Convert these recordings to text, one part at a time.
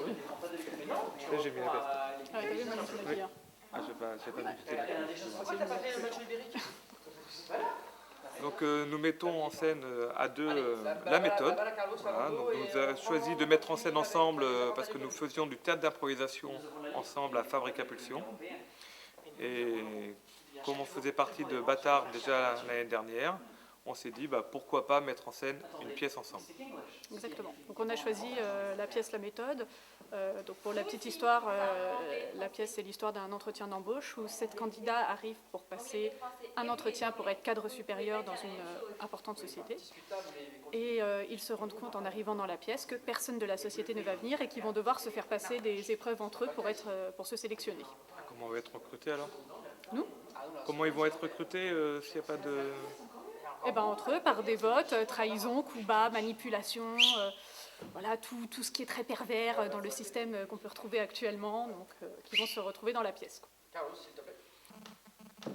Oui. Là, j'ai mis la carte. Ah, t'as vu, moi, non, tu l'as dit, hein. Ah, j'ai pas vu. C'était là. Donc nous mettons en scène à deux la méthode. Voilà, donc nous avons choisi de mettre en scène ensemble parce que nous faisions du théâtre d'improvisation ensemble à Fabrique à Pulsion. Et comme on faisait partie de Bâtard déjà l'année dernière, on s'est dit pourquoi pas mettre en scène une pièce ensemble. Exactement. Donc on a choisi la pièce La Méthode. Donc pour la petite histoire, la pièce c'est l'histoire d'un entretien d'embauche où 7 candidats arrivent pour passer un entretien pour être cadre supérieur dans une importante société. Et ils se rendent compte en arrivant dans la pièce que personne de la société ne va venir et qu'ils vont devoir se faire passer des épreuves entre eux pour se sélectionner. Comment on va être recrutés alors? Nous? Comment ils vont être recrutés s'il n'y a pas de... Eh ben, entre eux, par des votes, trahison, coups bas, manipulation, voilà, tout ce qui est très pervers dans le système qu'on peut retrouver actuellement, donc qui vont se retrouver dans la pièce. Carlos, s'il te plaît.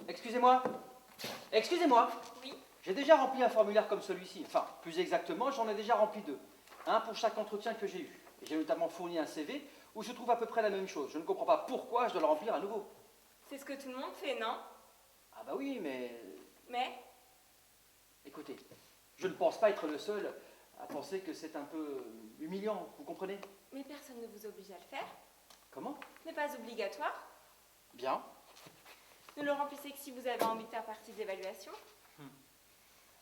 Excusez-moi. Excusez-moi. Oui. J'ai déjà rempli un formulaire comme celui-ci. Enfin, plus exactement, j'en ai déjà rempli 2. Un pour chaque entretien que j'ai eu. J'ai notamment fourni un CV où je trouve à peu près la même chose. Je ne comprends pas pourquoi je dois le remplir à nouveau. C'est ce que tout le monde fait, non? Ah bah oui, mais... Mais Écoutez, je ne pense pas être le seul à penser que c'est un peu humiliant, vous comprenez? Mais personne ne vous oblige à le faire. Comment? Ce n'est pas obligatoire. Bien. Ne le remplissez que si vous avez envie de faire partie de l'évaluation.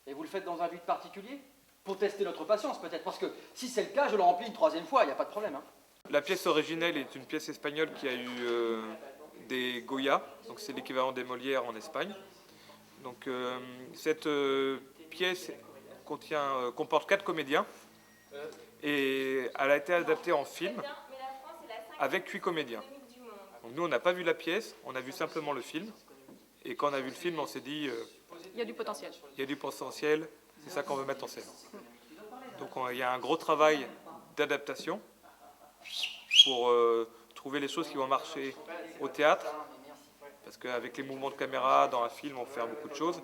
Et vous le faites dans un but particulier? Pour tester notre patience peut-être, parce que si c'est le cas, je le remplis une 3e fois, il n'y a pas de problème. Hein. La pièce originelle est une pièce espagnole qui a eu des Goya, donc c'est l'équivalent des Molières en Espagne. Donc cette pièce comporte 4 comédiens et elle a été adaptée en film Très bien, mais la France est la 5e avec 8 comédiens. économique du monde. Donc nous on n'a pas vu la pièce, on a vu simplement le film et quand on a vu le film on s'est dit Il y a du potentiel. il y a du potentiel, c'est ça qu'on veut mettre en scène. Donc il y a un gros travail d'adaptation pour trouver les choses qui vont marcher au théâtre. Parce qu'avec les mouvements de caméra, dans un film, on fait beaucoup de choses.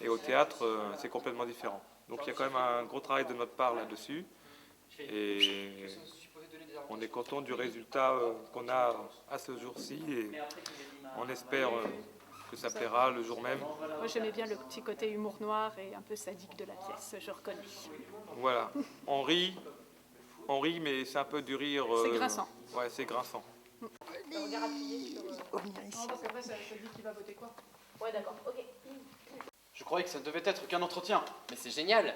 Et au théâtre, c'est complètement différent. Donc il y a quand même un gros travail de notre part là-dessus. Et on est content du résultat qu'on a à ce jour-ci. Et on espère que ça plaira le jour même. Moi j'aimais bien le petit côté humour noir et un peu sadique de la pièce, je reconnais. Voilà. On rit, mais c'est un peu du rire... C'est grinçant. Ouais, c'est grinçant. Regarde appuyer sur... Non, parce qu'après ça dit qui va voter quoi. Ouais, d'accord, ok. Je croyais que ça ne devait être qu'un entretien. Mais c'est génial.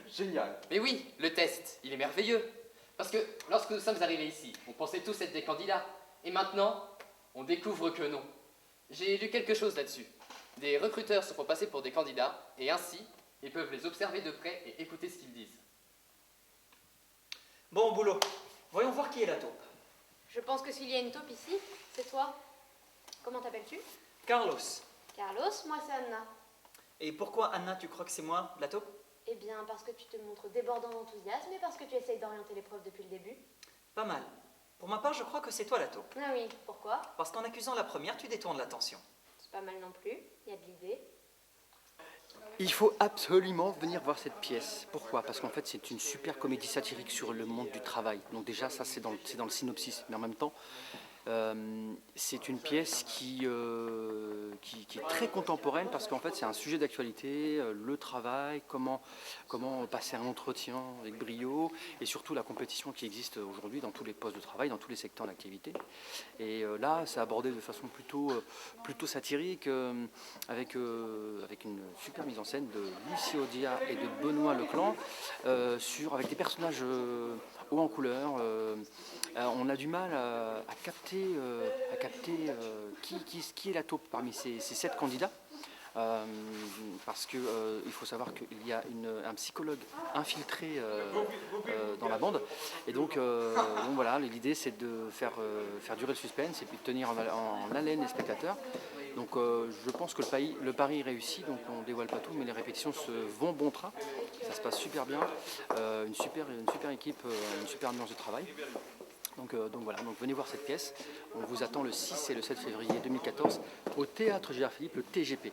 Génial. Mais oui, le test, il est merveilleux. Parce que lorsque nous sommes arrivés ici, on pensait tous être des candidats. Et maintenant, on découvre que non. J'ai lu quelque chose là-dessus. Des recruteurs se font passer pour des candidats, et ainsi, ils peuvent les observer de près et écouter ce qu'ils disent. Bon boulot. Voyons voir qui est la taupe. Je pense que s'il y a une taupe ici, c'est toi. Comment t'appelles-tu? Carlos. Carlos, moi c'est Anna. Et pourquoi, Anna, tu crois que c'est moi, la taupe? Eh bien, parce que tu te montres débordant d'enthousiasme et parce que tu essayes d'orienter l'épreuve depuis le début. Pas mal. Pour ma part, je crois que c'est toi la taupe. Ah oui, pourquoi? Parce qu'en accusant la première, tu détournes l'attention. C'est pas mal non plus, il y a de l'idée. Il faut absolument venir voir cette pièce. Pourquoi? Parce qu'en fait, c'est une super comédie satirique sur le monde du travail. Donc déjà, ça, c'est dans le synopsis. Mais en même temps, c'est une pièce qui est très contemporaine parce qu'en fait, c'est un sujet d'actualité, le travail, comment passer un entretien avec brio et surtout la compétition qui existe aujourd'hui dans tous les postes de travail, dans tous les secteurs d'activité. Et là, c'est abordé de façon plutôt satirique avec une super mise en scène de Lucie Audiard et de Benoît Leclan avec des personnages haut en couleur. On a du mal à capter qui est la taupe parmi ces 7 candidats. Parce qu'il faut savoir qu'il y a un psychologue infiltré dans la bande. Et donc voilà, l'idée c'est de faire durer le suspense et puis de tenir en haleine les spectateurs. Donc je pense que le pari est réussi, donc on ne dévoile pas tout, mais les répétitions se vont bon train. Ça se passe super bien, une super équipe, une super ambiance de travail. Donc voilà, donc venez voir cette pièce. On vous attend le 6 et le 7 février 2014 au Théâtre Gérard Philippe, le TGP.